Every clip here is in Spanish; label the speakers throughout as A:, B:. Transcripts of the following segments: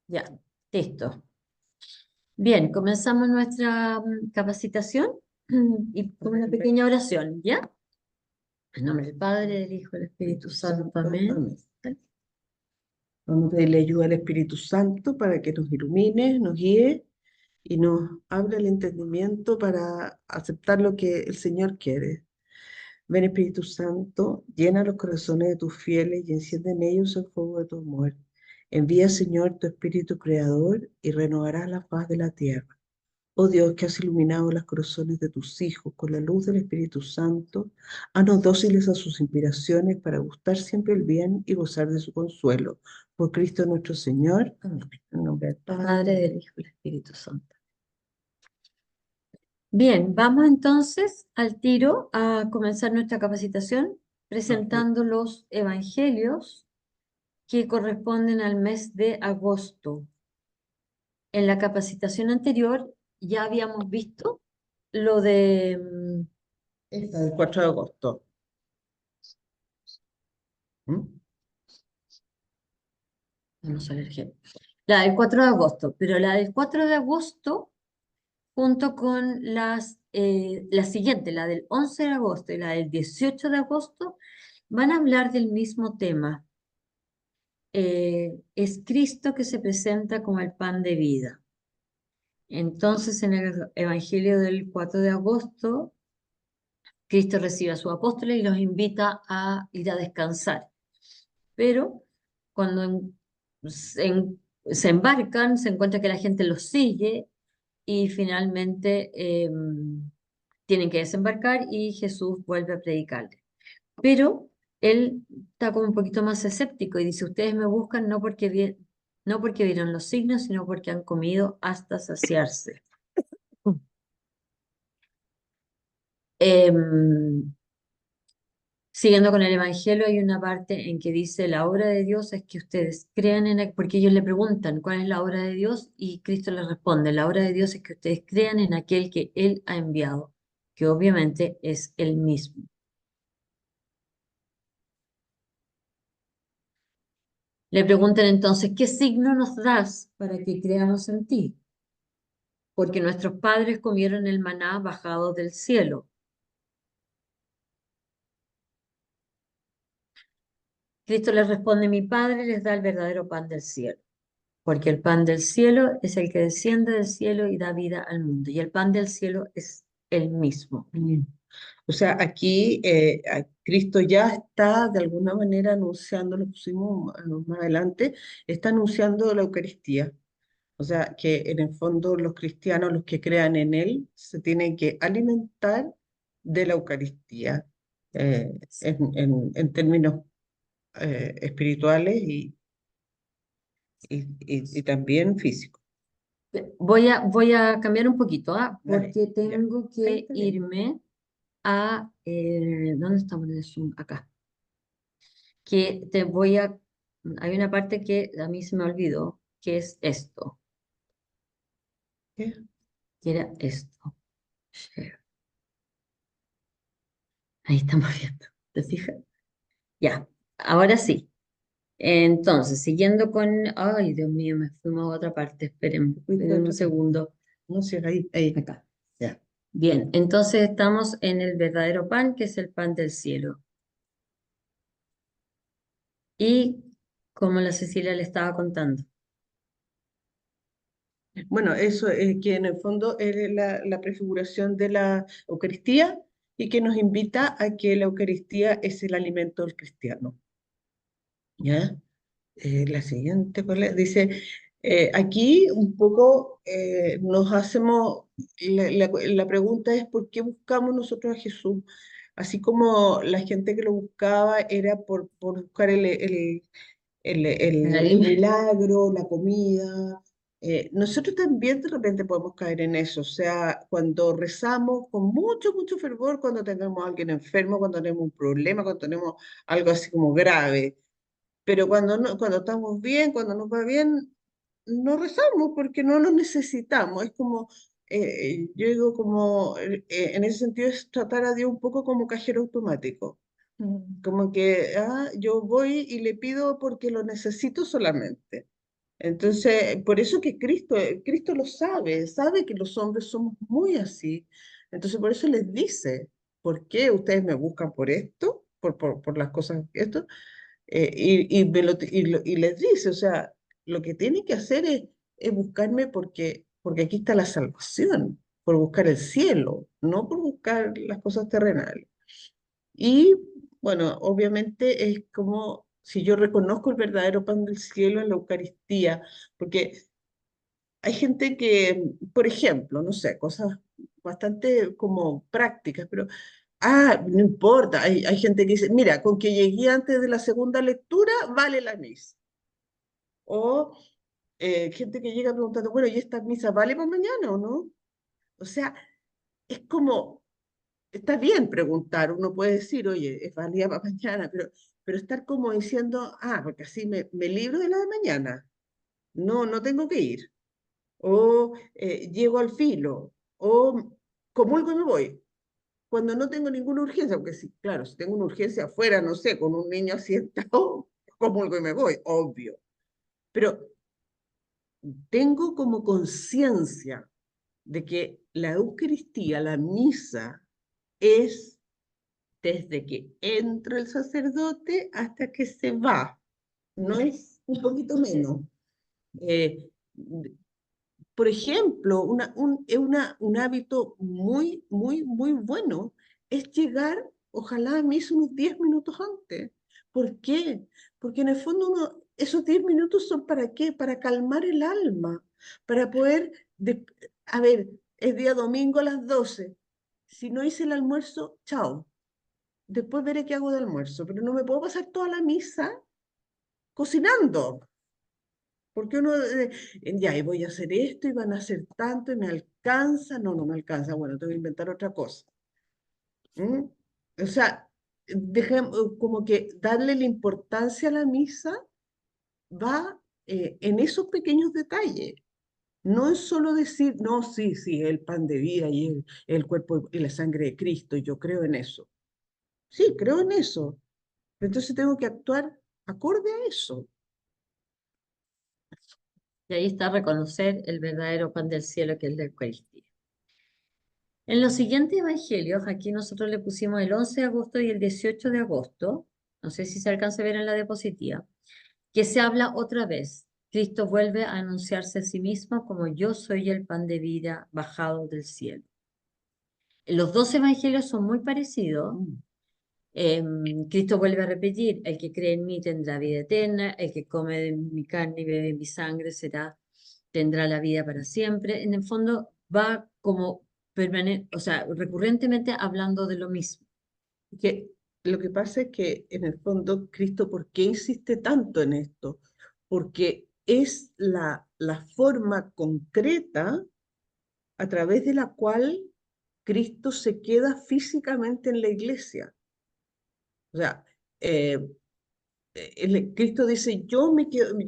A: Ya, listo. Bien, comenzamos nuestra capacitación y con una pequeña oración, ¿ya? En nombre del Padre, del Hijo y del Espíritu Santo. Amén.
B: Amén. Vamos a pedirle ayuda al Espíritu Santo para que nos ilumine, nos guíe y nos abra el entendimiento para aceptar lo que el Señor quiere. Ven Espíritu Santo, llena los corazones de tus fieles y enciende en ellos el fuego de tu amor. Envía, Señor, tu Espíritu Creador y renovarás la faz de la tierra. Oh Dios, que has iluminado los corazones de tus hijos con la luz del Espíritu Santo, haznos dóciles a sus inspiraciones para gustar siempre el bien y gozar de su consuelo. Por Cristo nuestro Señor. Amén. En nombre del Padre,
A: Padre, del Hijo y del Espíritu Santo. Bien, vamos entonces al tiro a comenzar nuestra capacitación presentando los evangelios que corresponden al mes de agosto. En la capacitación anterior ya habíamos visto lo de,
B: esta del 4 de agosto. ¿Mm?
A: vamos a ver la del 4 de agosto, pero la del 4 de agosto junto con la siguiente, la del 11 de agosto y la del 18 de agosto, van a hablar del mismo tema. Es Cristo que se presenta como el pan de vida. Entonces, en el Evangelio del 4 de agosto, Cristo recibe a sus apóstoles y los invita a ir a descansar. Pero cuando se embarcan, se encuentra que la gente los sigue y finalmente tienen que desembarcar y Jesús vuelve a predicarle. Pero él está como un poquito más escéptico y dice, ustedes me buscan no porque vieron los signos, sino porque han comido hasta saciarse. Em, Siguiendo con el Evangelio, hay una parte en que dice, la obra de Dios es que ustedes crean porque ellos le preguntan, ¿cuál es la obra de Dios? Y Cristo les responde, la obra de Dios es que ustedes crean en aquel que Él ha enviado, que obviamente es Él mismo. Le preguntan entonces, ¿qué signo nos das para que creamos en ti? Porque nuestros padres comieron el maná bajado del cielo. Cristo les responde, mi Padre les da el verdadero pan del cielo. Porque el pan del cielo es el que desciende del cielo y da vida al mundo. Y el pan del cielo es el mismo.
B: Mm. O sea, aquí Cristo ya está de alguna manera anunciando, lo pusimos más adelante, está anunciando la Eucaristía. O sea, que en el fondo los cristianos, los que crean en Él, se tienen que alimentar de la Eucaristía en términos espirituales y también físicos.
A: Voy a cambiar un poquito, ¿ah?
B: Dale,
A: Porque
B: ya.
A: tengo
B: Ahí
A: que
B: está bien.
A: irme a... ¿dónde estamos en el Zoom? Acá. Que te voy a... Hay una parte que a mí se me olvidó, que es esto,
B: ¿Qué?
A: que era esto. Share. Ahí estamos viendo. ¿Te fijas? Ya, ahora sí. Entonces, siguiendo con... Ay, Dios mío, me fuimos a otra parte.
B: Fuiste a
A: Esperen un
B: otra parte.
A: segundo.
B: No sé, ahí.
A: Acá.
B: Ya.
A: Bien, entonces estamos en el verdadero pan, que es el pan del cielo. Y como la Cecilia le estaba contando.
B: Bueno, eso es que en el fondo es la prefiguración de la Eucaristía y que nos invita a que la Eucaristía es el alimento del cristiano. ¿Ya? La siguiente, ¿cuál es? Dice, aquí un poco nos hacemos, la pregunta es ¿por qué buscamos nosotros a Jesús? Así como la gente que lo buscaba era por buscar
A: El
B: el
A: alimento.
B: milagro, la comida. Nosotros también de repente podemos caer en eso, o sea, cuando rezamos con mucho, mucho fervor, cuando tenemos a alguien enfermo, cuando tenemos un problema, cuando tenemos algo así como grave, pero cuando, no, cuando estamos bien, cuando nos va bien, no rezamos porque no lo necesitamos. Es como, yo digo como, en ese sentido es tratar a Dios un poco como cajero automático. Como que yo voy y le pido porque lo necesito solamente. Entonces, por eso que Cristo lo sabe, sabe que los hombres somos muy así. Entonces, por eso les dice, ¿por qué ustedes me buscan por esto? Por las cosas, esto. Y les dice, o sea, lo que tienen que hacer es buscarme porque aquí está la salvación, por buscar el cielo, no por buscar las cosas terrenales. Y bueno, obviamente es como si yo reconozco el verdadero pan del cielo en la Eucaristía, porque hay gente que, por ejemplo, no sé, cosas bastante como prácticas, pero, no importa, hay gente que dice, mira, con que llegué antes de la segunda lectura, vale la misa. O gente que llega preguntando, bueno, ¿y esta misa vale para mañana o no? O sea, es como, está bien preguntar, uno puede decir, oye, es válida para mañana, pero estar como diciendo, porque así me libro de la de mañana, no tengo que ir, o llego al filo, o comulgo y me voy, cuando no tengo ninguna urgencia, porque sí, claro, si tengo una urgencia afuera, no sé, con un niño accidentado, comulgo y me voy, obvio, pero tengo como conciencia de que la Eucaristía, la misa, es desde que entra el sacerdote hasta que se va. No es un poquito menos. Eh, por ejemplo, un hábito muy, muy, muy bueno es llegar, ojalá a misa unos 10 minutos antes. ¿Por qué? Porque en el fondo esos 10 minutos son para qué? Para calmar el alma, para poder, a ver, es día domingo a las 12. Si no hice el almuerzo, chao. Después veré qué hago de almuerzo, pero no me puedo pasar toda la misa cocinando, porque uno, ya, y voy a hacer esto, y van a hacer tanto, y me alcanza, no me alcanza, bueno, tengo que inventar otra cosa. ¿Mm? O sea, como que darle la importancia a la misa va en esos pequeños detalles. No es solo decir, no, sí, sí, el pan de vida y el cuerpo y la sangre de Cristo, y yo creo en eso. Sí, creo en eso. Entonces tengo que actuar acorde a eso.
A: Y ahí está reconocer el verdadero pan del cielo que es la Eucaristía. En los siguientes evangelios, aquí nosotros le pusimos el 11 de agosto y el 18 de agosto, no sé si se alcanza a ver en la diapositiva, que se habla otra vez. Cristo vuelve a anunciarse a sí mismo como yo soy el pan de vida bajado del cielo. Los dos evangelios son muy parecidos.
B: Mm.
A: Cristo vuelve a repetir, el que cree en mí tendrá vida eterna, el que come de mi carne y bebe mi sangre tendrá la vida para siempre. En el fondo va como o sea, recurrentemente hablando de lo mismo.
B: Que lo que pasa es que en el fondo Cristo, ¿por qué insiste tanto en esto? Porque es la forma concreta a través de la cual Cristo se queda físicamente en la iglesia. O sea, eh, Cristo dice, yo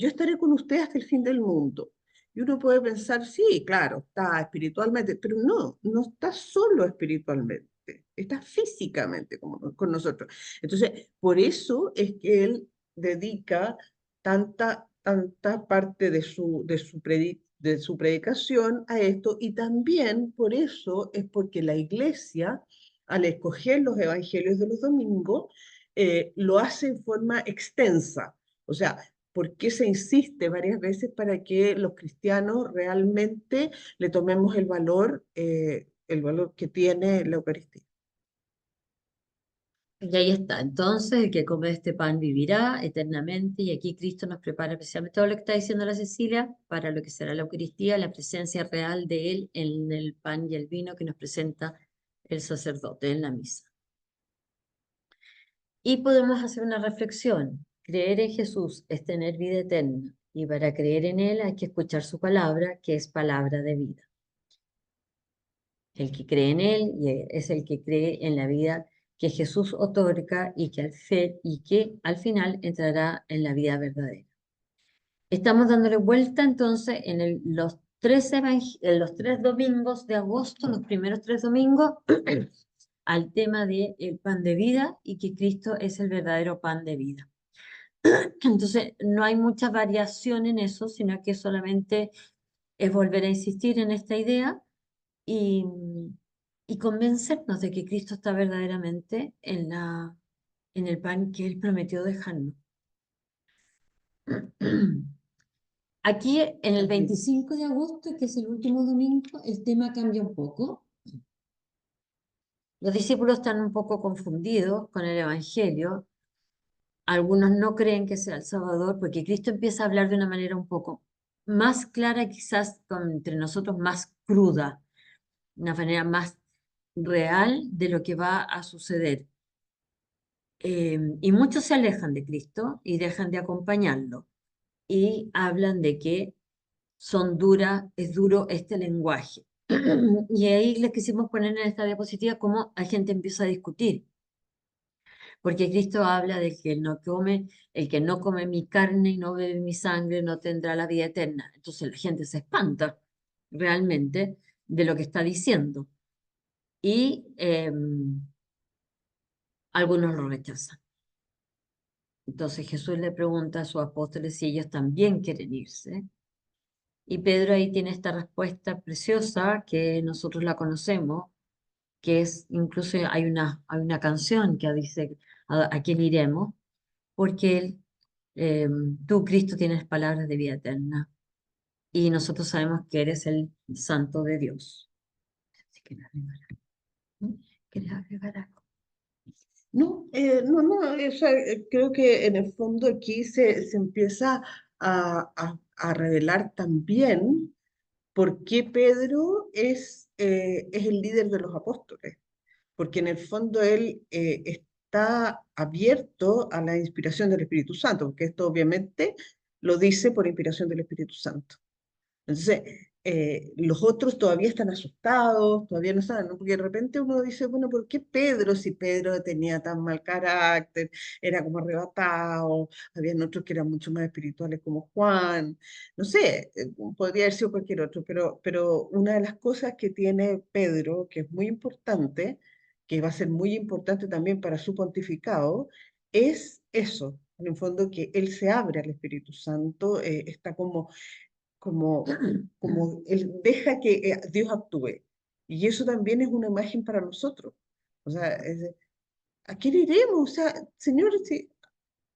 B: estaré con ustedes hasta el fin del mundo. Y uno puede pensar, sí, claro, está espiritualmente, pero no está solo espiritualmente, está físicamente con nosotros. Entonces, por eso es que Él dedica tanta parte de su predicación a esto, y también por eso es porque la iglesia, al escoger los evangelios de los domingos, lo hace en forma extensa. O sea, ¿por qué se insiste varias veces para que los cristianos realmente le tomemos el valor que tiene la Eucaristía?
A: Y ahí está. Entonces, el que come este pan vivirá eternamente. Y aquí Cristo nos prepara especialmente todo lo que está diciendo la Cecilia para lo que será la Eucaristía, la presencia real de Él en el pan y el vino que nos presenta el sacerdote en la misa. Y podemos hacer una reflexión. Creer en Jesús es tener vida eterna. Y para creer en Él hay que escuchar su palabra, que es palabra de vida. El que cree en Él es el que cree en la vida que Jesús otorga y que al final entrará en la vida verdadera. Estamos dándole vuelta entonces en los tres domingos de agosto, los primeros tres domingos, al tema del pan de vida y que Cristo es el verdadero pan de vida. Entonces, no hay mucha variación en eso, sino que solamente es volver a insistir en esta idea y, y convencernos de que Cristo está verdaderamente en el pan que Él prometió dejarnos. Aquí en el 25 de agosto, que es el último domingo, el tema cambia un poco. Los discípulos están un poco confundidos con el Evangelio. Algunos no creen que sea el Salvador porque Cristo empieza a hablar de una manera un poco más clara, quizás entre nosotros más cruda, una manera más real de lo que va a suceder. Y muchos se alejan de Cristo y dejan de acompañarlo y hablan de que es duro este lenguaje. Y ahí les quisimos poner en esta diapositiva cómo la gente empieza a discutir, porque Cristo habla de que el que no come mi carne y no bebe mi sangre no tendrá la vida eterna. Entonces la gente se espanta realmente de lo que está diciendo y algunos lo rechazan. Entonces Jesús le pregunta a sus apóstoles si ellos también quieren irse. Y Pedro ahí tiene esta respuesta preciosa que nosotros la conocemos, que es, incluso hay una canción que dice, ¿a quién iremos? Porque tú, Cristo, tienes palabras de vida eterna y nosotros sabemos que eres el Santo de Dios. Si quieres agregar algo. ¿Mm? ¿Quieres agregar algo?
B: No, no, o sea, creo que en el fondo aquí se empieza a revelar también por qué Pedro es el líder de los apóstoles, porque en el fondo él está abierto a la inspiración del Espíritu Santo, porque esto obviamente lo dice por inspiración del Espíritu Santo. Entonces, los otros todavía están asustados, todavía no saben, ¿no? Porque de repente uno dice, bueno, ¿por qué Pedro? Si Pedro tenía tan mal carácter, era como arrebatado, habían otros que eran mucho más espirituales como Juan, no sé, podría haber sido cualquier otro, pero una de las cosas que tiene Pedro, que es muy importante, que va a ser muy importante también para su pontificado, es eso, en el fondo que él se abre al Espíritu Santo, está como él deja que Dios actúe. Y eso también es una imagen para nosotros. O sea, ¿a quién iremos? O sea, Señor, si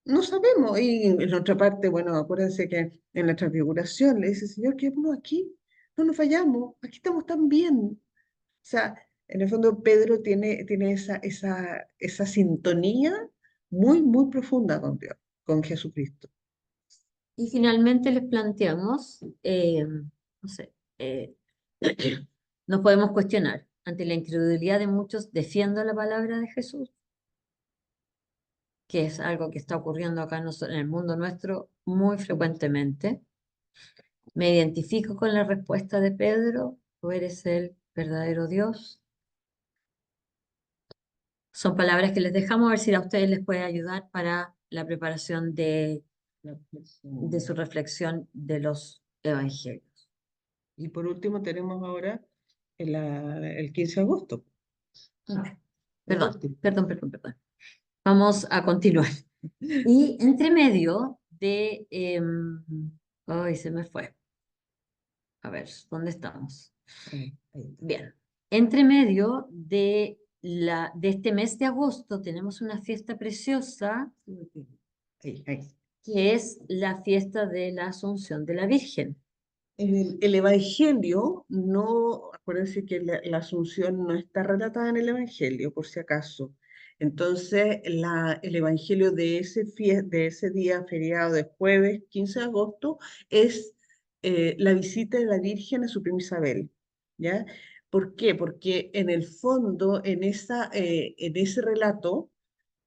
B: no sabemos. Y en otra parte, bueno, acuérdense que en la transfiguración le dice, Señor, quedémonos aquí, no nos fallamos, aquí estamos tan bien. O sea, en el fondo Pedro tiene esa sintonía muy, muy profunda con Dios, con Jesucristo.
A: Y finalmente les planteamos, no sé, nos podemos cuestionar ante la incredulidad de muchos, defiendo la palabra de Jesús, que es algo que está ocurriendo acá en el mundo nuestro muy frecuentemente. Me identifico con la respuesta de Pedro, tú eres el verdadero Dios. Son palabras que les dejamos a ver si a ustedes les puede ayudar para la preparación de su reflexión de los evangelios.
B: Y por último tenemos ahora el 15 de agosto, el
A: Perdón,
B: último.
A: perdón. Vamos a continuar. Y entre medio ay, se me fue. A ver, ¿dónde estamos?
B: Ahí
A: Bien. Entre medio de este mes de agosto tenemos una fiesta preciosa
B: está. Ahí.
A: que es la fiesta de la Asunción de la Virgen.
B: El Evangelio, no, acuérdense que la Asunción no está relatada en el Evangelio, por si acaso. Entonces, el Evangelio de ese día feriado de jueves 15 de agosto es la visita de la Virgen a su prima Isabel. ¿Ya? ¿Por qué? Porque en el fondo, en ese relato,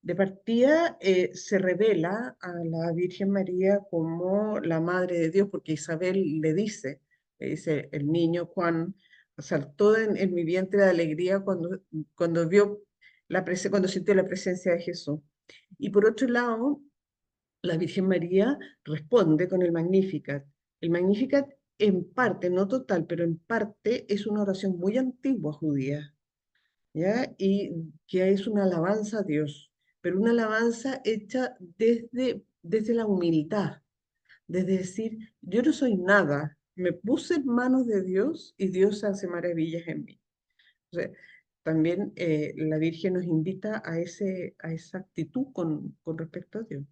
B: de partida se revela a la Virgen María como la Madre de Dios, porque Isabel le dice, el niño Juan saltó en mi vientre de alegría cuando vio cuando sintió la presencia de Jesús. Y por otro lado, la Virgen María responde con el Magnificat. El Magnificat en parte, no total, pero en parte es una oración muy antigua judía, ¿ya? Y que es una alabanza a Dios, pero una alabanza hecha desde desde la humildad, desde decir, yo no soy nada, me puse en manos de Dios y Dios hace maravillas en mí. O sea, también la Virgen nos invita a esa actitud con respecto a Dios.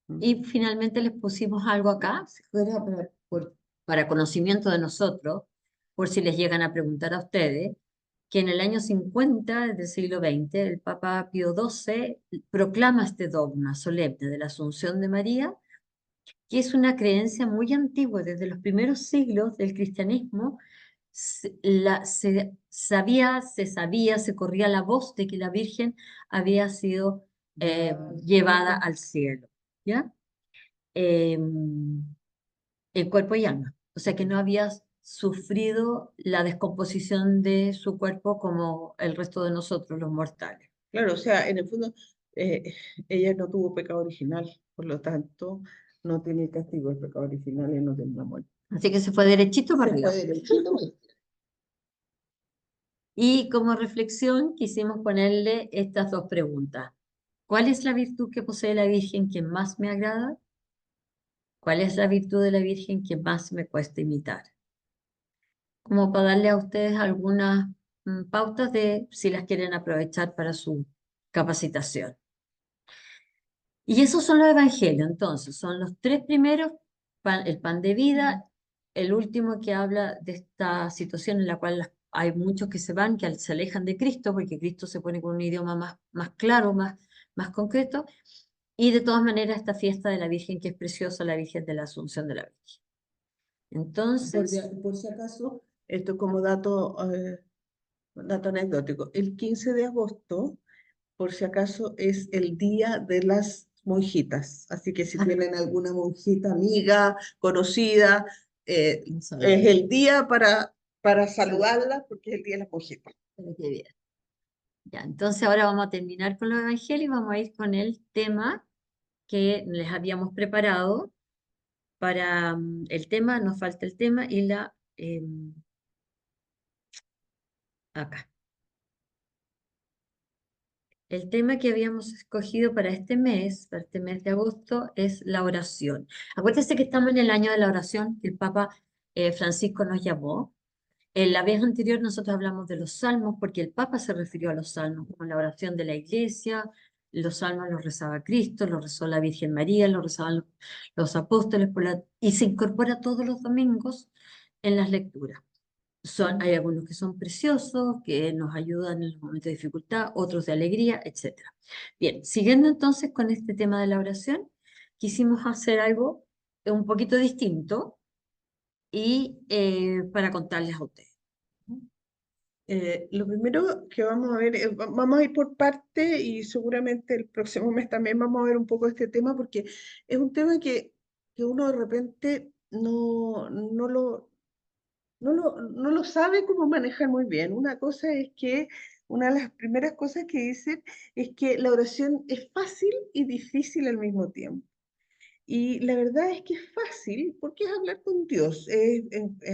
B: ¿Mm?
A: Y finalmente les pusimos algo acá, si fuera para conocimiento de nosotros, por si les llegan a preguntar a ustedes, que en el año 50 del siglo XX el Papa Pío XII proclama este dogma solemne de la Asunción de María, que es una creencia muy antigua, desde los primeros siglos del cristianismo. Se corría la voz de que la Virgen había sido llevada al cielo, ¿ya? En cuerpo y alma. O sea que no había sufrido la descomposición de su cuerpo como el resto de nosotros, los mortales.
B: Claro, o sea, en el fondo, eh, ella no tuvo pecado original, por lo tanto, no tiene castigo el pecado original y no tiene la muerte.
A: Así que se fue derechito para
B: Se
A: arriba.
B: fue derechito.
A: Y como reflexión quisimos ponerle estas dos preguntas. ¿Cuál es la virtud que posee la Virgen que más me agrada? ¿Cuál es la virtud de la Virgen que más me cuesta imitar? Como para darle a ustedes algunas pautas de si las quieren aprovechar para su capacitación. Y esos son los evangelios, entonces, son los tres primeros, el pan de vida, el último que habla de esta situación en la cual hay muchos que se van, que se alejan de Cristo, porque Cristo se pone con un idioma más claro, más concreto, y de todas maneras esta fiesta de la Virgen que es preciosa, la Virgen de la Asunción de la Virgen. Entonces,
B: Por si acaso, esto como dato anecdótico, el 15 de agosto, por si acaso, es el día de las monjitas. Así que si tienen alguna monjita amiga, conocida, es el día para saludarla porque es el día de las monjitas.
A: qué bien. Ya, entonces ahora vamos a terminar con los evangelios y vamos a ir con el tema que les habíamos preparado. Para el tema, nos falta el tema y acá. El tema que habíamos escogido para este mes de agosto, es la oración. Acuérdense que estamos en el año de la oración, que el Papa Francisco nos llamó. En la vez anterior nosotros hablamos de los salmos, porque el Papa se refirió a los salmos como la oración de la iglesia. Los salmos los rezaba Cristo, los rezó la Virgen María, los rezaban los apóstoles, y se incorpora todos los domingos en las lecturas. Hay algunos que son preciosos, que nos ayudan en los momentos de dificultad, otros de alegría, etcétera. Bien, siguiendo entonces con este tema de la oración, quisimos hacer algo un poquito distinto y para contarles a ustedes.
B: Lo primero que vamos a ver, vamos a ir por parte y seguramente el próximo mes también vamos a ver un poco este tema porque es un tema que uno de repente no lo sabe cómo manejar muy bien. Una cosa es que una de las primeras cosas que dicen es que la oración es fácil y difícil al mismo tiempo. Y la verdad es que es fácil porque es hablar con Dios, es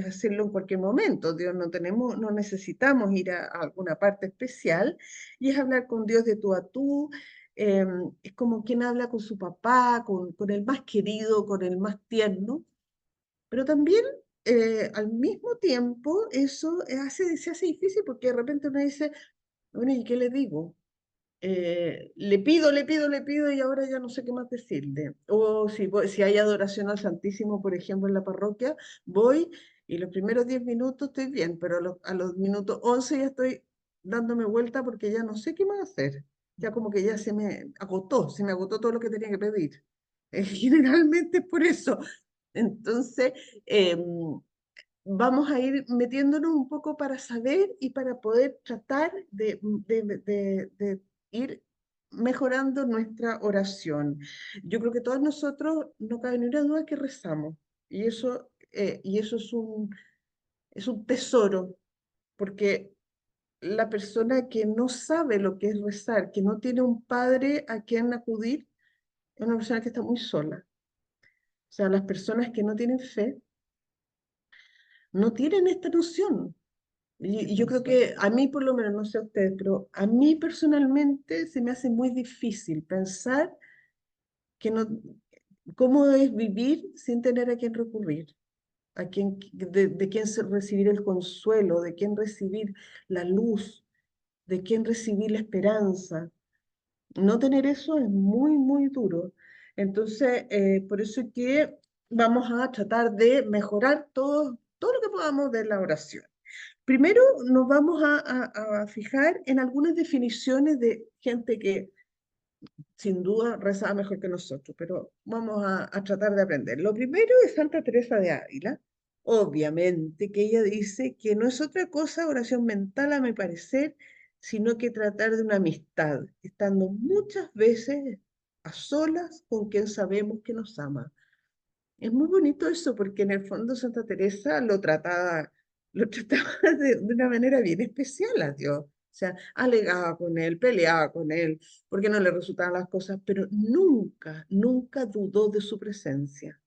B: hacerlo en cualquier momento. Dios no necesitamos ir a alguna parte especial y es hablar con Dios de tú a tú. Es como quien habla con su papá, con el más querido, con el más tierno. Pero también al mismo tiempo eso se hace difícil porque de repente uno dice, bueno, ¿y qué le digo? Le pido y ahora ya no sé qué más decirle. O si hay adoración al Santísimo, por ejemplo, en la parroquia, voy y los primeros 10 minutos estoy bien, pero a los minutos 11 ya estoy dándome vuelta porque ya no sé qué más hacer. Ya como que ya se me agotó todo lo que tenía que pedir. Generalmente es por eso. Entonces, vamos a ir metiéndonos un poco para saber y para poder tratar de ir mejorando nuestra oración. Yo creo que todos nosotros, no cabe ninguna duda que rezamos, y eso es un tesoro, porque la persona que no sabe lo que es rezar, que no tiene un padre a quien acudir, es una persona que está muy sola. O sea, las personas que no tienen fe no tienen esta noción. Y yo creo que a mí, por lo menos, no sé a ustedes, pero a mí personalmente se me hace muy difícil pensar que no, cómo es vivir sin tener a quién recurrir, de quién recibir el consuelo, de quién recibir la luz, de quién recibir la esperanza. No tener eso es muy, muy duro. Entonces, por eso es que vamos a tratar de mejorar todo lo que podamos de la oración. Primero nos vamos a fijar en algunas definiciones de gente que sin duda rezaba mejor que nosotros, pero vamos a tratar de aprender. Lo primero es Santa Teresa de Ávila. Obviamente que ella dice que no es otra cosa oración mental, a mi parecer, sino que tratar de una amistad, estando muchas veces a solas con quien sabemos que nos ama. Es muy bonito eso, porque en el fondo Santa Teresa lo trataba de una manera bien especial a Dios. O sea, alegaba con él, peleaba con él, porque no le resultaban las cosas, pero nunca, nunca dudó de su presencia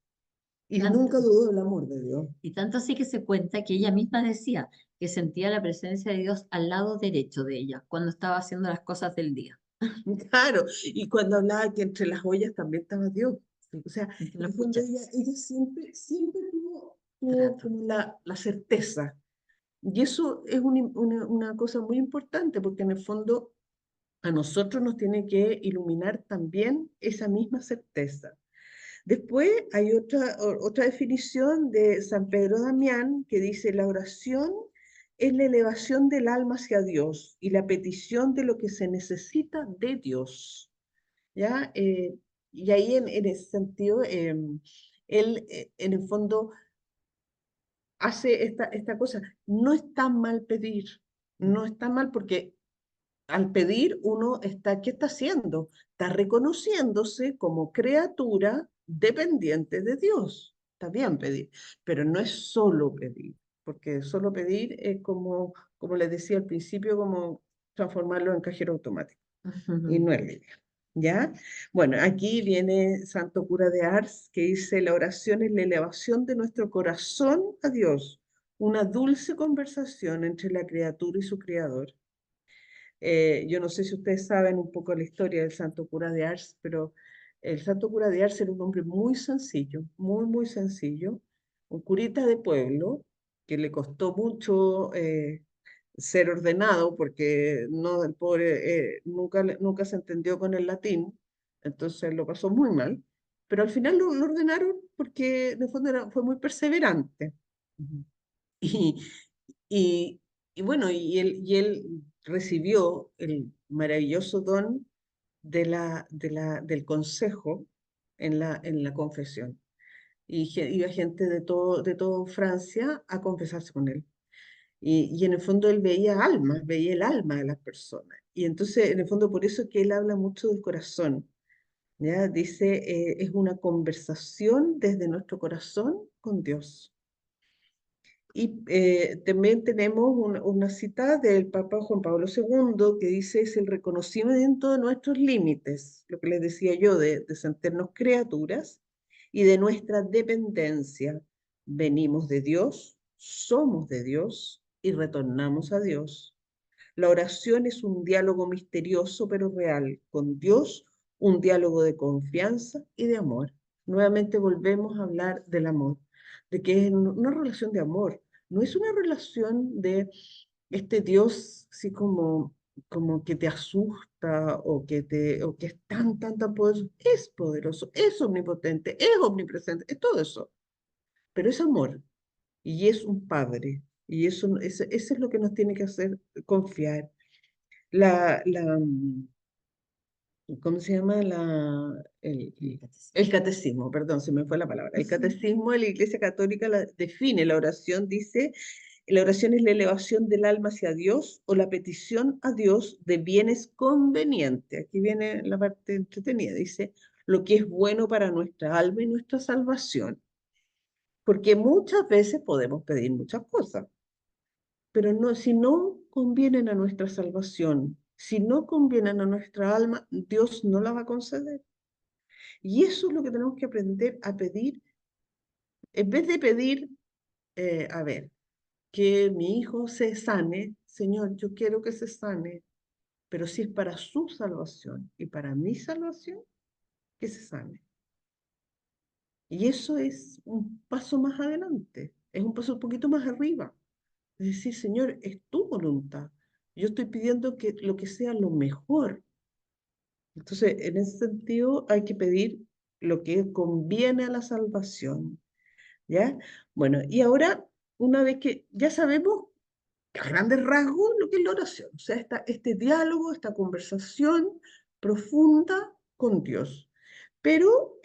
B: y
A: Tanto,
B: nunca dudó del amor de Dios.
A: y tanto así que se cuenta que ella misma decía que sentía la presencia de Dios al lado derecho de ella cuando estaba haciendo las cosas del día.
B: Claro, y cuando hablaba que entre las ollas también estaba Dios. O sea,
A: ¿Lo
B: en el fondo
A: escuchas?
B: ella siempre, siempre tuvo
A: Trato.
B: como la certeza. Y eso es una cosa muy importante porque en el fondo a nosotros nos tiene que iluminar también esa misma certeza. Después hay otra definición de San Pedro Damián que dice, la oración es la elevación del alma hacia Dios y la petición de lo que se necesita de Dios. ¿Ya? Y ahí en ese sentido, él en el fondo hace esta cosa. No está mal pedir, no está mal porque al pedir uno está, ¿qué está haciendo? Está reconociéndose como criatura dependiente de Dios. Está bien pedir, pero no es solo pedir, porque solo pedir es como les decía al principio, como transformarlo en cajero automático, y no es la idea. ¿Ya? Bueno, aquí viene Santo Cura de Ars, que dice, la oración es la elevación de nuestro corazón a Dios, una dulce conversación entre la criatura y su creador. Yo no sé si ustedes saben un poco la historia del Santo Cura de Ars, pero el Santo Cura de Ars era un hombre muy sencillo, muy, muy sencillo, un curita de pueblo que le costó mucho ser ordenado porque no, el pobre nunca se entendió con el latín, entonces lo pasó muy mal, pero al final lo ordenaron porque en el fondo fue muy perseverante.
A: Ujú.
B: Y, y, y bueno, y él recibió el maravilloso don del consejo en la confesión. Y iba gente de todo Francia a confesarse con él. Y en el fondo él veía almas, veía el alma de las personas. Y entonces, en el fondo, por eso es que él habla mucho del corazón. ¿Ya? Dice, es una conversación desde nuestro corazón con Dios. Y también tenemos una cita del Papa Juan Pablo II que dice, es el reconocimiento de nuestros límites, lo que les decía yo, de sentirnos criaturas y de nuestra dependencia. Venimos de Dios, somos de Dios y retornamos a Dios. La oración es un diálogo misterioso pero real con Dios, un diálogo de confianza y de amor. Nuevamente volvemos a hablar del amor, de que es una relación de amor, no es una relación de este Dios así como que te asusta o que es tan, tan, tan poderoso, es omnipotente, es omnipresente, es todo eso, pero es amor y es un padre. Y eso es lo que nos tiene que hacer confiar ¿cómo se llama? El catecismo, perdón, se me fue la palabra. El catecismo de la Iglesia Católica define la oración, dice, la oración es la elevación del alma hacia Dios o la petición a Dios de bienes convenientes. Aquí viene la parte entretenida, dice, lo que es bueno para nuestra alma y nuestra salvación. Porque muchas veces podemos pedir muchas cosas, pero no, si no convienen a nuestra salvación, si no convienen a nuestra alma, Dios no la va a conceder. Y eso es lo que tenemos que aprender a pedir. En vez de pedir, a ver, que mi hijo se sane, Señor, yo quiero que se sane, pero si es para su salvación y para mi salvación, que se sane. Y eso es un paso más adelante, es un paso un poquito más arriba. Es decir, Señor, es tu voluntad. Yo estoy pidiendo que lo que sea lo mejor. Entonces, en ese sentido, hay que pedir lo que conviene a la salvación, ¿ya? Bueno, y ahora, una vez que ya sabemos a grandes rasgos lo que es la oración, o sea, este diálogo, esta conversación profunda con Dios. Pero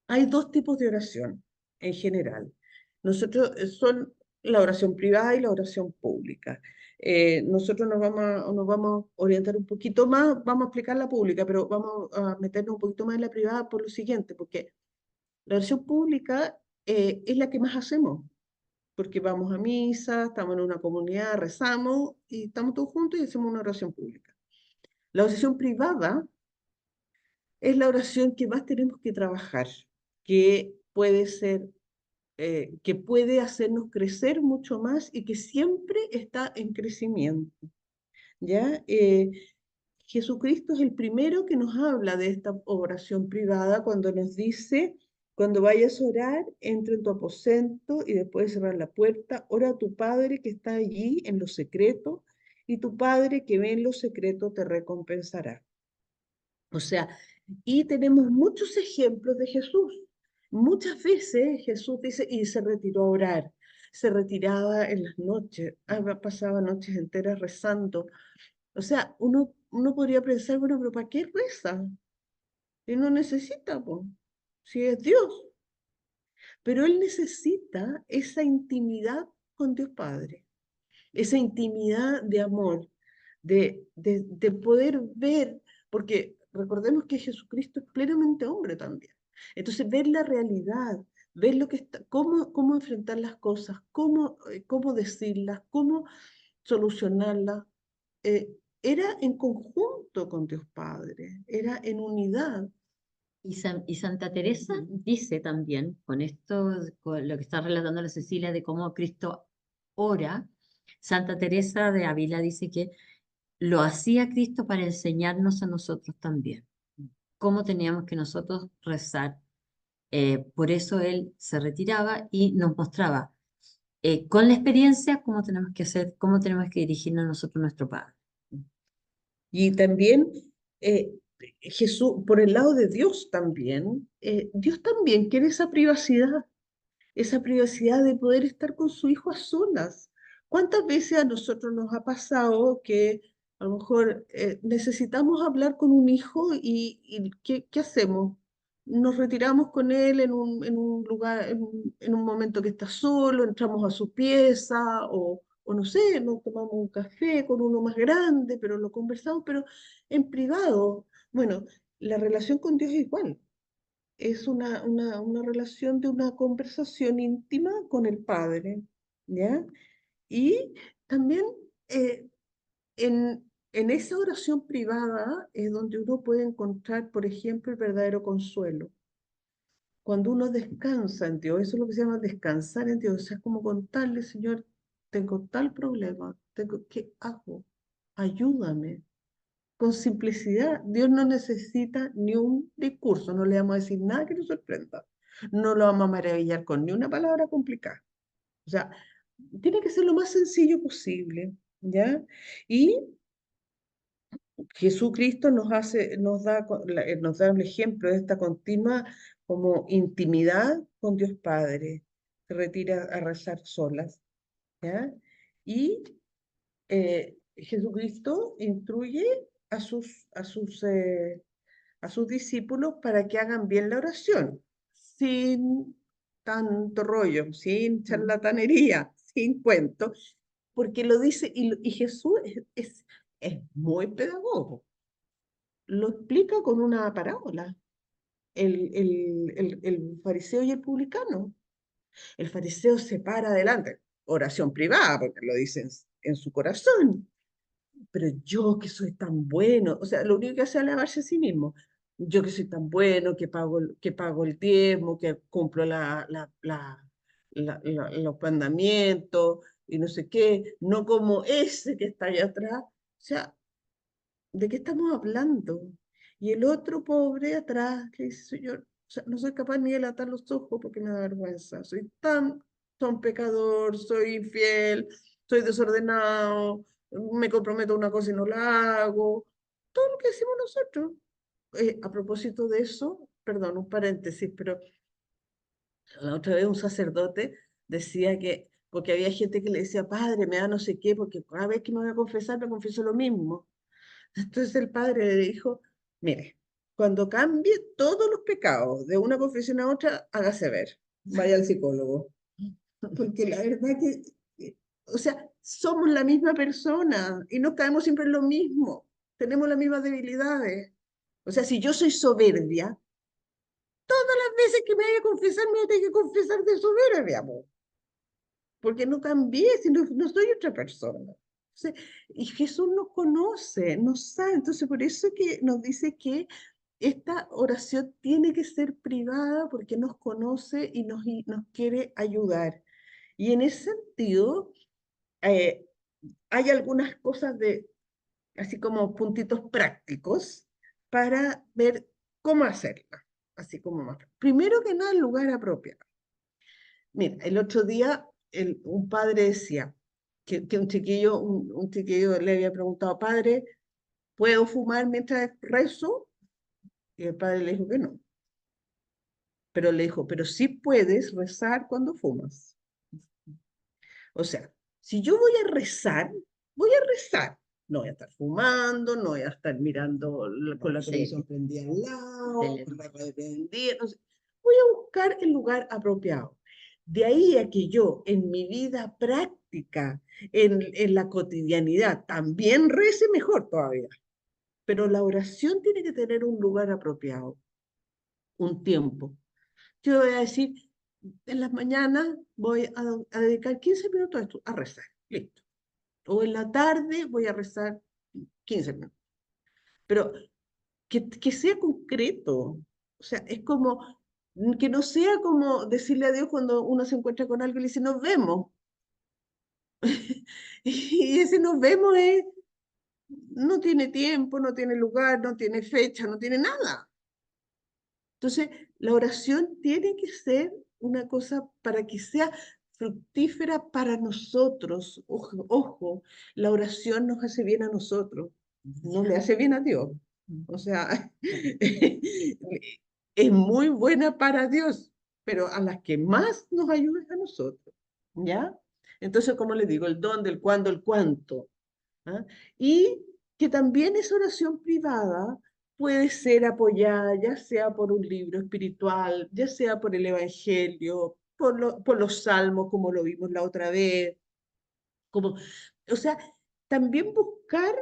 B: hay dos tipos de oración en general. Nosotros son la oración privada y la oración pública. Nosotros nos vamos a orientar un poquito más, vamos a explicar la pública, pero vamos a meternos un poquito más en la privada por lo siguiente, porque la oración pública es la que más hacemos, porque vamos a misa, estamos en una comunidad, rezamos y estamos todos juntos y hacemos una oración pública. La oración privada es la oración que más tenemos que trabajar, que puede ser, que puede hacernos crecer mucho más y que siempre está en crecimiento, ¿ya? Jesucristo es el primero que nos habla de esta oración privada cuando nos dice, cuando vayas a orar, entra en tu aposento y después de cerrar la puerta, ora a tu Padre que está allí en lo secreto y tu Padre que ve en lo secreto te recompensará. O sea, y tenemos muchos ejemplos de Jesús. Muchas veces Jesús dice, y se retiró a orar, se retiraba en las noches, pasaba noches enteras rezando. O sea, uno podría pensar, bueno, pero ¿para qué reza? Él no necesita, po, si es Dios. Pero él necesita esa intimidad con Dios Padre, esa intimidad de amor, de poder ver, porque recordemos que Jesucristo es plenamente hombre también. Entonces, ver la realidad, ver lo que está, cómo enfrentar las cosas, cómo decirlas, cómo solucionarlas, era en conjunto con Dios Padre, era en unidad.
A: Y Santa Teresa dice también, con esto, con lo que está relatando la Cecilia de cómo Cristo ora, Santa Teresa de Ávila dice que lo hacía Cristo para enseñarnos a nosotros también, cómo teníamos que nosotros rezar. Por eso él se retiraba y nos mostraba con la experiencia cómo tenemos que hacer, cómo tenemos que dirigirnos a nosotros nuestro Padre.
B: Y también eh, Jesús, por el lado de Dios también, Dios también quiere esa privacidad de poder estar con su hijo a solas. ¿Cuántas veces a nosotros nos ha pasado que a lo mejor necesitamos hablar con un hijo y ¿qué hacemos? Nos retiramos con él en un lugar, en un momento que está solo, entramos a su pieza o no sé, nos tomamos un café con uno más grande, pero lo conversamos, pero en privado. Bueno, la relación con Dios es igual, es una relación de una conversación íntima con el Padre, ¿ya? Y también eh, en esa oración privada es donde uno puede encontrar, por ejemplo, el verdadero consuelo. Cuando uno descansa en Dios, eso es lo que se llama descansar en Dios, o sea, es como contarle, Señor, tengo tal problema, ¿qué hago? Ayúdame, con simplicidad. Dios no necesita ni un discurso, no le vamos a decir nada que nos sorprenda. No lo vamos a maravillar con ni una palabra complicada. O sea, tiene que ser lo más sencillo posible, ¿ya? Y Jesucristo nos da un ejemplo de esta continua como intimidad con Dios Padre. Se retira a rezar solas, ¿ya? Y Jesucristo instruye a sus discípulos para que hagan bien la oración, sin tanto rollo, sin charlatanería, sin cuento, porque lo dice, y Jesús es muy pedagogo, lo explica con una parábola, el fariseo y el publicano. El fariseo se para adelante, oración privada, porque lo dice en su corazón, pero yo que soy tan bueno, o sea, lo único que hace es alabarse a sí mismo. Yo que soy tan bueno, que pago el diezmo, que cumplo los mandamientos y no sé qué, no como ese que está allá atrás. O sea, ¿de qué estamos hablando? Y el otro pobre atrás que dice, Señor, O sea, no soy capaz ni de latar los ojos porque me da vergüenza. Son pecador, soy infiel, soy desordenado, me comprometo a una cosa y no la hago. Todo lo que decimos nosotros. A propósito de eso, perdón, un paréntesis, pero la otra vez un sacerdote decía que, porque había gente que le decía, padre, me da no sé qué, porque cada vez que me voy a confesar, me confieso lo mismo. Entonces el padre le dijo, mire, cuando cambie todos los pecados de una confesión a otra, hágase ver, vaya al psicólogo. Porque la verdad o sea, somos la misma persona y no caemos siempre en lo mismo. Tenemos las mismas debilidades. O sea, si yo soy soberbia, todas las veces que me vaya a confesar, me voy a tener que confesar de soberbia, po, porque no cambié, si no soy otra persona. Entonces, y Jesús nos conoce, nos sabe, entonces por eso que nos dice que esta oración tiene que ser privada porque nos conoce y nos quiere ayudar. Y en ese sentido, eh, hay algunas cosas así como puntitos prácticos para ver cómo hacerla, así como más. Primero que nada, el lugar apropiado. Mira, el otro día un padre decía que un chiquillo le había preguntado, padre, ¿puedo fumar mientras rezo? Y el padre le dijo que no. Pero le dijo, pero sí puedes rezar cuando fumas. O sea, si yo voy a rezar, voy a rezar. No voy a estar fumando, no voy a estar mirando con la televisión prendida al lado, con la radio prendida. No sé. Voy a buscar el lugar apropiado. De ahí a que yo en mi vida práctica, en la cotidianidad, también rece mejor todavía. Pero la oración tiene que tener un lugar apropiado, un tiempo. Yo voy a decir, en las mañanas voy a dedicar 15 minutos a esto, a rezar. Listo. O en la tarde voy a rezar 15 minutos. Pero que sea concreto. O sea, es como que no sea como decirle a Dios cuando uno se encuentra con algo y le dice, nos vemos. Y ese nos vemos no tiene tiempo, no tiene lugar, no tiene fecha, no tiene nada. Entonces, la oración tiene que ser una cosa para que sea fructífera para nosotros. Ojo, ojo, la oración nos hace bien a nosotros, no le hace bien a Dios. O sea, es muy buena para Dios, pero a las que más nos ayuda es a nosotros. ¿Ya? Entonces, como les digo, el dónde, el cuándo, el cuánto. ¿Ah? Y que también esa oración privada puede ser apoyada, ya sea por un libro espiritual, ya sea por el Evangelio, por los salmos, como lo vimos la otra vez. Como, o sea, también buscar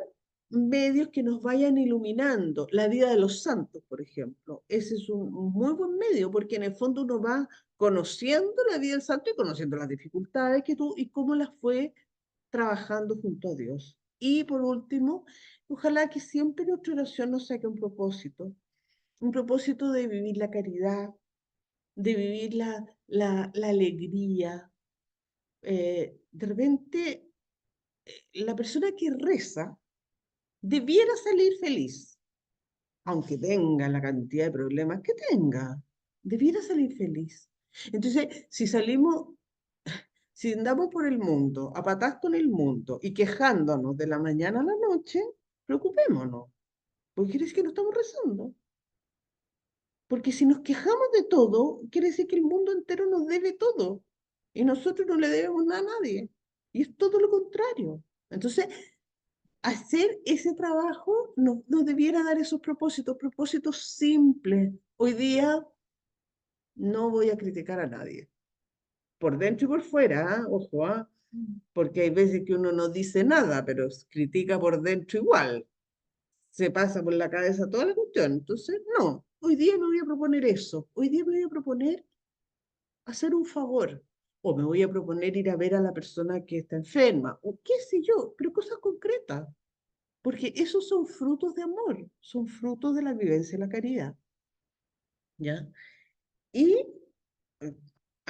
B: medios que nos vayan iluminando. La vida de los santos, por ejemplo. Ese es un muy buen medio, porque en el fondo uno va conociendo la vida del santo y conociendo las dificultades que tuvo y cómo las fue trabajando junto a Dios. Y por último, ojalá que siempre nuestra oración nos saque un propósito de vivir la caridad, de vivir la alegría. De repente, la persona que reza debiera salir feliz, aunque tenga la cantidad de problemas que tenga, debiera salir feliz. Entonces, si andamos por el mundo, a patás con el mundo y quejándonos de la mañana a la noche, preocupémonos, porque quiere decir que no estamos rezando. Porque si nos quejamos de todo, quiere decir que el mundo entero nos debe todo y nosotros no le debemos nada a nadie. Y es todo lo contrario. Entonces, hacer ese trabajo nos debiera dar esos propósitos simples. Hoy día no voy a criticar a nadie, por dentro y por fuera, ¿ah? Ojo, ¿ah? Porque hay veces que uno no dice nada, pero critica por dentro igual. Se pasa por la cabeza toda la cuestión. Entonces, no, hoy día me voy a proponer eso. Hoy día me voy a proponer hacer un favor. O me voy a proponer ir a ver a la persona que está enferma. O qué sé yo, pero cosas concretas. Porque esos son frutos de amor, son frutos de la vivencia y la caridad. ¿Ya? Y, eh,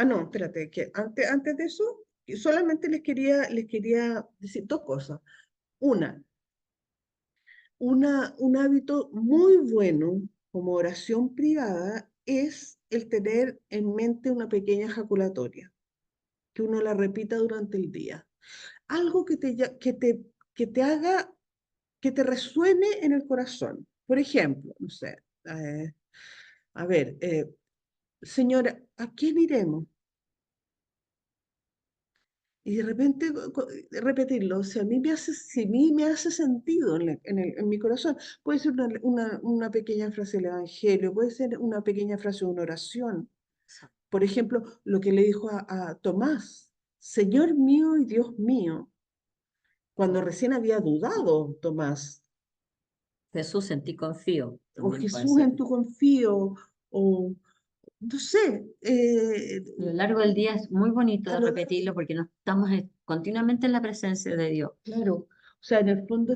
B: no, espérate, que antes de eso, solamente les quería decir dos cosas. Una, un hábito muy bueno como oración privada es el tener en mente una pequeña ejaculatoria, que uno la repita durante el día. Algo que te haga, que te resuene en el corazón. Por ejemplo, no sé, a ver, señora, ¿a quién iremos? Y de repente repetirlo, si a mí me hace, si a mí me hace sentido en mi corazón, puede ser una pequeña frase del Evangelio, puede ser una pequeña frase de una oración. Por ejemplo, lo que le dijo a Tomás, Señor mío y Dios mío, cuando recién había dudado Tomás,
A: Jesús, en ti confío,
B: o
A: también puede
B: Jesús
A: ser.
B: en tu confío, o no sé,
A: A lo largo del día es muy bonito
B: a
A: de
B: lo largo.
A: repetirlo porque no estamos continuamente en la presencia de Dios.
B: Claro, o sea, en el fondo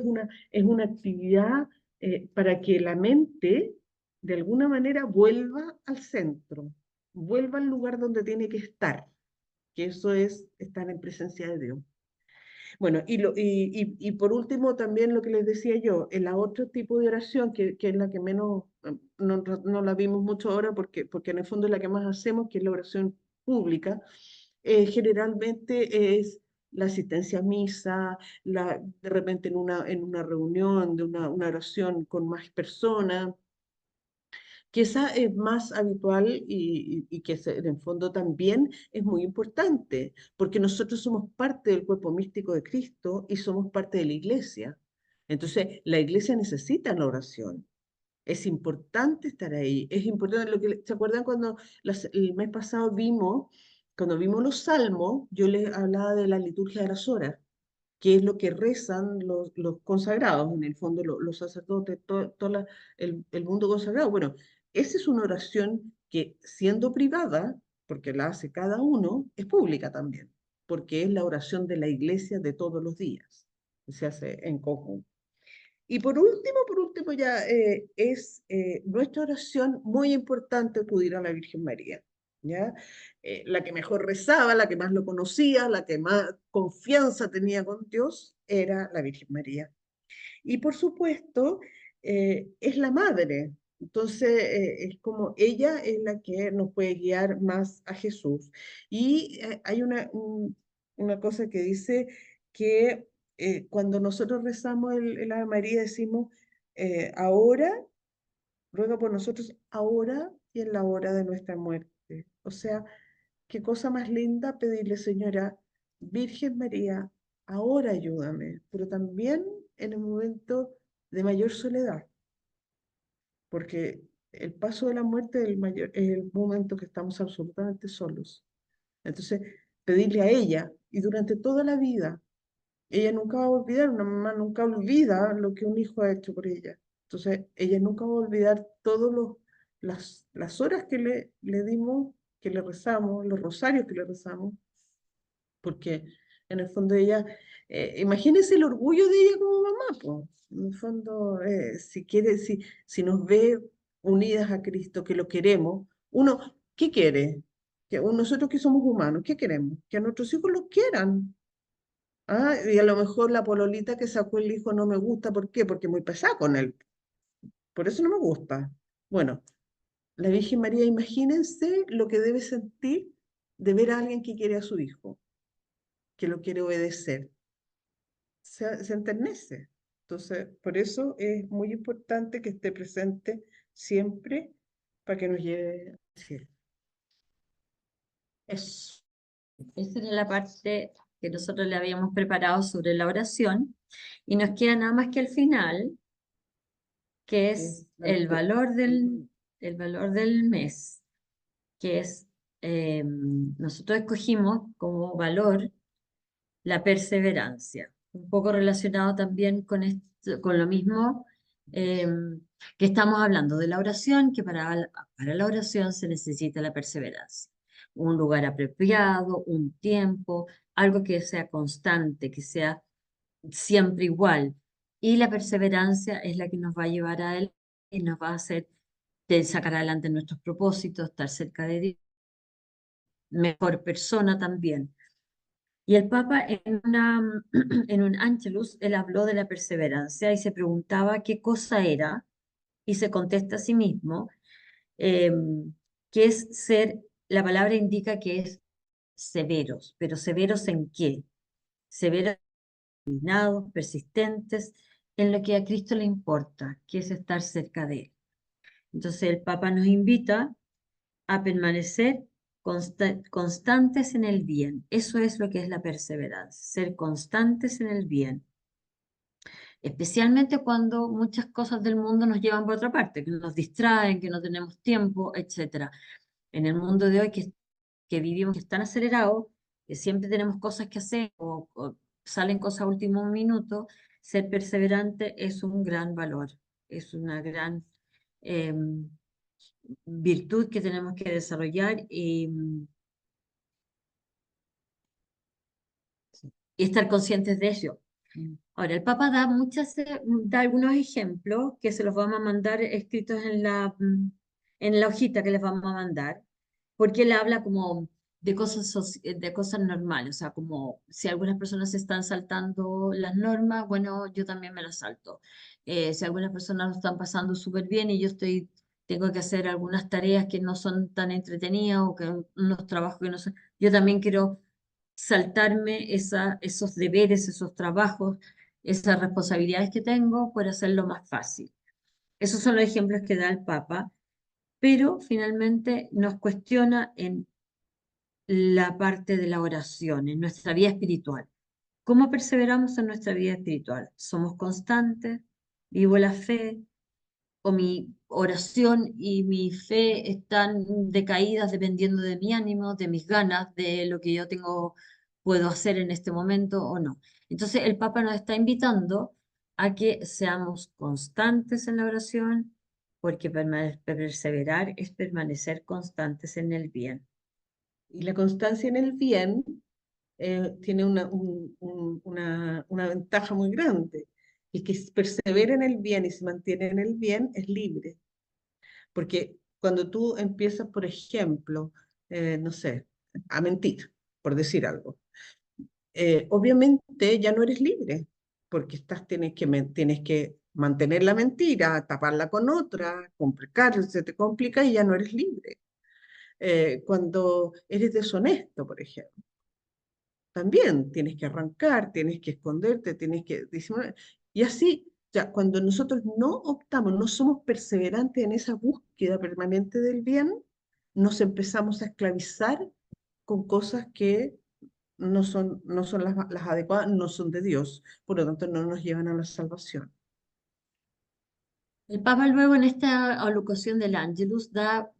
B: es una actividad para que la mente de alguna manera vuelva al centro, vuelva al lugar donde tiene que estar, que eso es estar en presencia de Dios. Bueno, y por último también lo que les decía yo, el otro tipo de oración, que es la que menos, no la vimos mucho ahora porque en el fondo es la que más hacemos, que es la oración pública, generalmente es la asistencia a misa, de repente en una reunión, una oración con más personas, que esa es más habitual y que en el fondo también es muy importante, porque nosotros somos parte del cuerpo místico de Cristo y somos parte de la iglesia. Entonces, la iglesia necesita la oración. Es importante estar ahí. Es importante ¿se acuerdan cuando el mes pasado cuando vimos los salmos, yo les hablaba de la liturgia de las horas, que es lo que rezan los consagrados, en el fondo los sacerdotes, el mundo consagrado. Bueno, esa es una oración que siendo privada, porque la hace cada uno, es pública también, porque es la oración de la iglesia de todos los días, que se hace en conjunto. Y por último ya es nuestra oración muy importante acudir a la Virgen María, ¿ya? La que mejor rezaba, la que más lo conocía, la que más confianza tenía con Dios, era la Virgen María. Y por supuesto, es la madre. Entonces, es como ella es la que nos puede guiar más a Jesús. Y hay una cosa que dice que cuando nosotros rezamos el Ave María decimos, ahora, ruega por nosotros ahora y en la hora de nuestra muerte. O sea, qué cosa más linda pedirle, Señora, Virgen María, ahora ayúdame, pero también en el momento de mayor soledad, porque el paso de la muerte es el momento que estamos absolutamente solos. Entonces, pedirle a ella, y durante toda la vida, ella nunca va a olvidar, una mamá nunca olvida lo que un hijo ha hecho por ella. Entonces, ella nunca va a olvidar las horas que le dimos, que le rezamos, los rosarios que le rezamos, porque en el fondo ella, imagínense el orgullo de ella como mamá, pues. En el fondo, si nos ve unidas a Cristo, que lo queremos, uno, ¿qué quiere? Nosotros que somos humanos, ¿qué queremos? Que a nuestros hijos los quieran. Ah, y a lo mejor la pololita que sacó el hijo no me gusta, ¿por qué? Porque es muy pesada con él, por eso no me gusta. Bueno, la Virgen María, imagínense lo que debe sentir de ver a alguien que quiere a su hijo, que lo quiere obedecer. Se enternece. Entonces, por eso es muy importante que esté presente siempre para que nos lleve al cielo. Eso.
A: Esa era la parte que nosotros le habíamos preparado sobre la oración y nos queda nada más que el final, que es el valor del mes, que es, nosotros escogimos como valor la perseverancia, un poco relacionado también con lo mismo eh, que estamos hablando de la oración, que para la oración se necesita la perseverancia, un lugar apropiado, un tiempo, algo que sea constante, que sea siempre igual. Y la perseverancia es la que nos va a llevar a él y nos va a hacer sacar adelante nuestros propósitos, estar cerca de Dios, mejor persona también. Y el Papa en un Angelus, él habló de la perseverancia y se preguntaba qué cosa era y se contesta a sí mismo que es ser, la palabra indica que es severos, pero ¿severos en qué? Severos, obstinados, persistentes, en lo que a Cristo le importa, que es estar cerca de Él. Entonces el Papa nos invita a permanecer constantes en el bien. Eso es lo que es la perseverancia, ser constantes en el bien, especialmente cuando muchas cosas del mundo nos llevan por otra parte, que nos distraen, que no tenemos tiempo, etcétera. En el mundo de hoy que vivimos, que es tan acelerado, que siempre tenemos cosas que hacer o salen cosas a último minuto, ser perseverante es un gran valor, es una gran virtud que tenemos que desarrollar y estar conscientes de ello. Ahora, el Papa da algunos ejemplos que se los vamos a mandar escritos en la hojita que les vamos a mandar, porque él habla como de cosas normales, o sea, como si algunas personas se están saltando las normas, bueno, yo también me las salto. Si algunas personas lo están pasando súper bien y tengo que hacer algunas tareas que no son tan entretenidas o que unos trabajos que no son, yo también quiero saltarme esos deberes, esos trabajos, esas responsabilidades que tengo por hacerlo más fácil. Esos son los ejemplos que da el Papa, pero finalmente nos cuestiona en la parte de la oración, en nuestra vida espiritual. ¿Cómo perseveramos en nuestra vida espiritual? ¿Somos constantes? ¿Vivo la fe? ¿O mi oración y mi fe están decaídas dependiendo de mi ánimo, de mis ganas, de lo que yo puedo hacer en este momento o no? Entonces el Papa nos está invitando a que seamos constantes en la oración, porque perseverar es permanecer constantes en el bien.
B: Y la constancia en el bien tiene una ventaja muy grande. El que persevera en el bien y se mantiene en el bien es libre. Porque cuando tú empiezas, por ejemplo, no sé, a mentir, por decir algo, obviamente ya no eres libre, porque tienes que mantener la mentira, taparla con otra, complicar, se te complica y ya no eres libre. Cuando eres deshonesto, por ejemplo, también tienes que arrancar, tienes que esconderte, tienes que disimular. Y así, ya, cuando nosotros no optamos, no somos perseverantes en esa búsqueda permanente del bien, nos empezamos a esclavizar con cosas que no son las adecuadas, no son de Dios, por lo tanto no nos llevan a la salvación.
A: El Papa luego en esta alocución del Ángelus da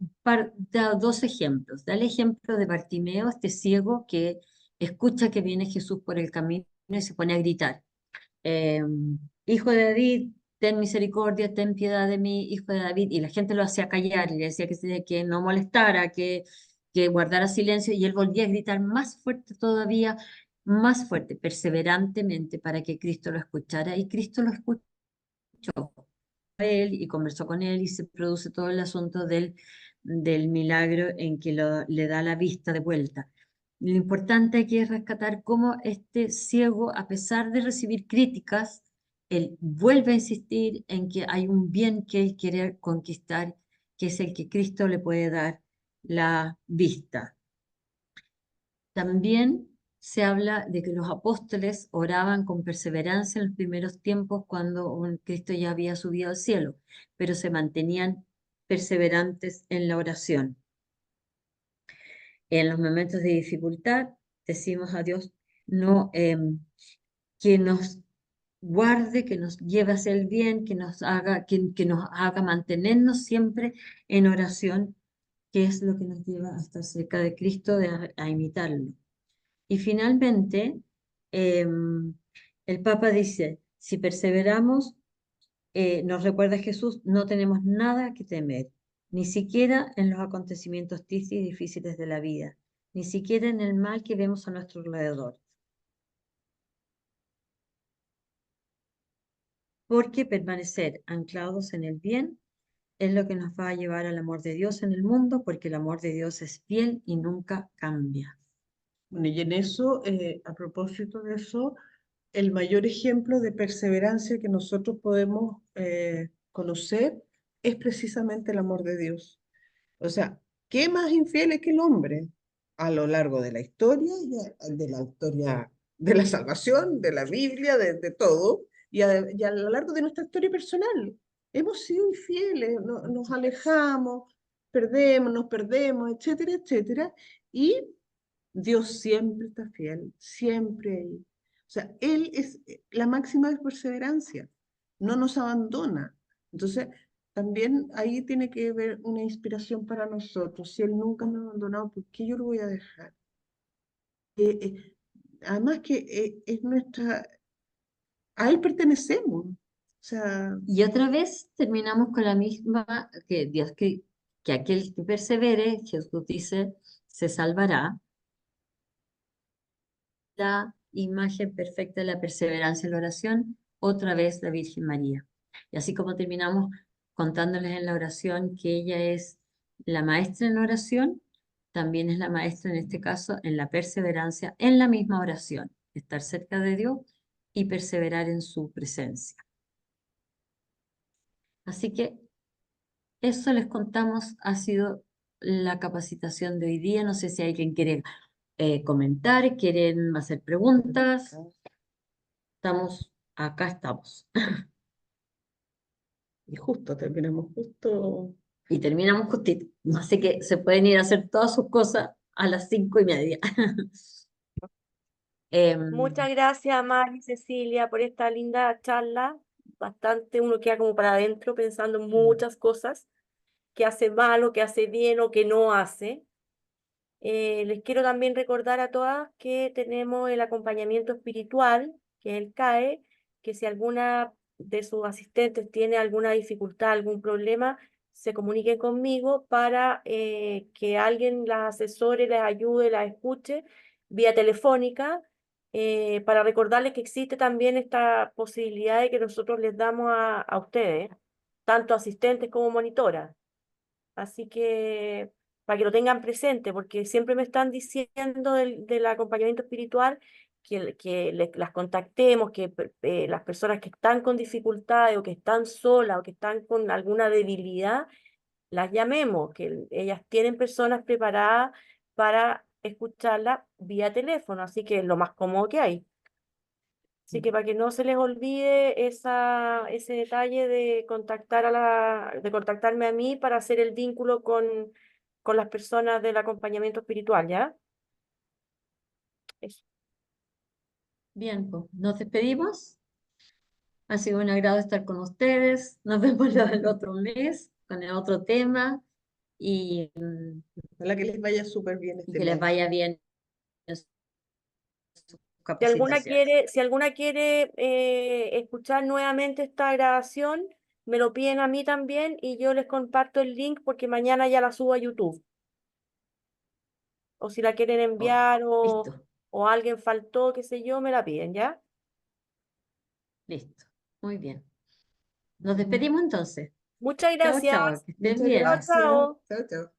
A: dos ejemplos. Da el ejemplo de Bartimeo, este ciego que escucha que viene Jesús por el camino y se pone a gritar. eh, Hijo de David, ten misericordia, ten piedad de mí, hijo de David. Y la gente lo hacía callar y le decía que no molestara, que guardara silencio. Y él volvía a gritar más fuerte todavía, más fuerte, perseverantemente para que Cristo lo escuchara. Y Cristo lo escuchó a él y conversó con él y se produce todo el asunto del milagro en que le da la vista de vuelta. Lo importante aquí es rescatar cómo este ciego, a pesar de recibir críticas, él vuelve a insistir en que hay un bien que él quiere conquistar, que es el que Cristo le puede dar la vista. También se habla de que los apóstoles oraban con perseverancia en los primeros tiempos cuando Cristo ya había subido al cielo, pero se mantenían perseverantes en la oración. En los momentos de dificultad decimos a Dios no, que nos guarde, que nos lleve hacia el bien, que nos haga mantenernos siempre en oración, que es lo que nos lleva a estar cerca de Cristo, a imitarlo. Y finalmente, el Papa dice, si perseveramos, nos recuerda Jesús, no tenemos nada que temer, ni siquiera en los acontecimientos tristes y difíciles de la vida, ni siquiera en el mal que vemos a nuestro alrededor, porque permanecer anclados en el bien es lo que nos va a llevar al amor de Dios en el mundo, porque el amor de Dios es fiel y nunca cambia.
B: Bueno, y en eso, a propósito de eso, el mayor ejemplo de perseverancia que nosotros podemos conocer es precisamente el amor de Dios. O sea, ¿qué más infiel es que el hombre? A lo largo de la historia, de la historia de la salvación, de la Biblia, de todo, y a lo largo de nuestra historia personal. Hemos sido infieles, nos alejamos, nos perdemos, etcétera, etcétera. Y Dios siempre está fiel, siempre ahí. O sea, Él es la máxima de perseverancia, no nos abandona. Entonces, también ahí tiene que haber una inspiración para nosotros. Si Él nunca nos ha abandonado, ¿por qué yo lo voy a dejar? Además que es nuestra, a Él pertenecemos. O sea,
A: Y otra vez terminamos con la misma, que Dios que aquel que persevere, Jesús dice, se salvará. La imagen perfecta de la perseverancia en la oración, otra vez la Virgen María. Y así como terminamos contándoles en la oración que ella es la maestra en la oración, también es la maestra en este caso en la perseverancia en la misma oración, estar cerca de Dios y perseverar en su presencia. Así que eso les contamos, ha sido la capacitación de hoy día. No sé si alguien quiere comentar, quieren hacer preguntas. Estamos, acá estamos.
B: y justo, terminamos justo.
A: Y terminamos justito. Así que se pueden ir a hacer todas sus cosas a las 5:30.
C: Muchas
A: Em,
C: gracias, Mari y Cecilia, por esta linda charla. Bastante uno queda como para adentro pensando en muchas cosas que hace mal o que hace bien o que no hace. Les quiero también recordar a todas que tenemos el acompañamiento espiritual, que es el CAE, que si alguna de sus asistentes tiene alguna dificultad, algún problema, se comuniquen conmigo para que alguien las asesore, les ayude, las escuche vía telefónica, para recordarles que existe también esta posibilidad de que nosotros les damos a ustedes, tanto asistentes como monitoras. Así que para que lo tengan presente, porque siempre me están diciendo del acompañamiento espiritual las contactemos, que las personas que están con dificultades o que están solas o que están con alguna debilidad, las llamemos, que ellas tienen personas preparadas para escucharla vía teléfono, así que es lo más cómodo que hay. Así que para que no se les olvide ese detalle de de contactarme a mí para hacer el vínculo con las personas del acompañamiento espiritual, ¿ya? Eso.
A: bien, pues, nos despedimos. Ha sido un agrado estar con ustedes. Nos vemos el otro mes con el otro tema
B: Ojalá que les vaya súper bien
A: y
B: este
A: que les
B: mes.
A: vaya bien en sus capacitaciones.
C: Si alguna quiere escuchar nuevamente esta grabación, me lo piden a mí también y yo les comparto el link porque mañana ya la subo a YouTube. O si la quieren
A: Oh,
C: enviar
A: listo,
C: o alguien faltó, qué sé yo, me la piden, ¿ya?
A: listo. Muy bien. Nos despedimos entonces.
C: Muchas
A: Chao, chao,
C: gracias.
A: que estén
B: Muchas
A: bien.
C: Chao,
B: gracias.
C: chao.
B: Chao, chao.